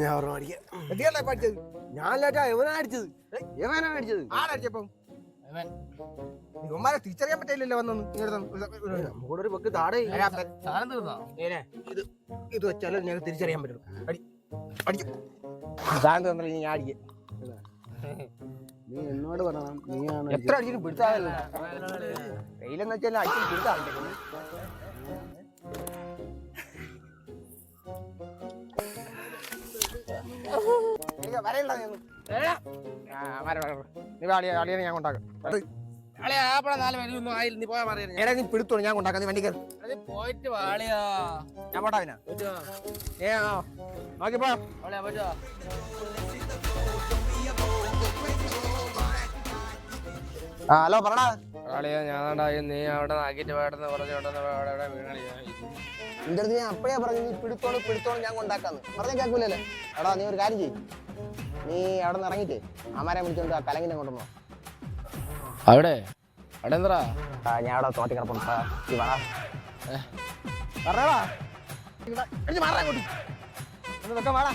ഞാൻ ഓർമ്മ അടിക്കാം. എത്തിയല്ലേ പഠിച്ചത്? ഞാനല്ലാട്ടാ എവനാ അടിച്ചത്? എവനാ അടിച്ചത്? ആരടിച്ചപ്പം? ഇവന്മാരെ തിരിച്ചറിയാൻ പറ്റില്ലല്ലോ വന്നു. നമ്മുടെ ഒരു വെക്ക് താടേ ഇത് വെച്ചാലും ഞങ്ങൾക്ക് തിരിച്ചറിയാൻ പറ്റും. അടിക്കും സാധനം തന്നില്ല, ഞാൻ അടിക്കാം. നീ എന്നോട് പറയണം, നീയാണ് എത്ര അടിച്ചിട്ട് പിടുത്താകല്ലോ. വെയിലെന്ന് വെച്ചാൽ അടിച്ചിട്ട് പിടുത്താകട്ടെ. അളിയെ ഞാൻ കൊണ്ടാക്കാം. നീ പിടുത്തോളൂ, ഞാൻ കൊണ്ടാക്കാം. നീ വണ്ടി കയറി പോയിട്ട് വാളിയാ. ഞാൻ പോട്ടാ. പിന്നെ നോക്കിപ്പോ ഹലോ പറടാ. ഞാനാണ്ടാ നീ അവിടെ ആക്കിട്ട് വേണ്ടെന്ന് പറഞ്ഞോണ്ടെന്ന് നിന്റെ അടുത്ത് ഞാൻ അപ്പഴേ പറഞ്ഞു നീ പിടുത്തോളം ഞാൻ കൊണ്ടാക്കാന്ന് പറഞ്ഞ കേൾക്കൂലല്ലേ. എടാ നീ ഒരു കാര്യം ചെയ്യും, നീ അവിടെ നിന്ന് ഇറങ്ങിട്ട് അമാരെ വിളിച്ചോണ്ട് ആ കലങ്ങിനെ കൊണ്ടുവന്നോ. അവിടെ അവിടെ എന്താ ഞാൻ അവിടെ തോറ്റി കിടപ്പുണ്ട്. പറഞ്ഞാടാ മാറാൻ കൂട്ടി വാടാ.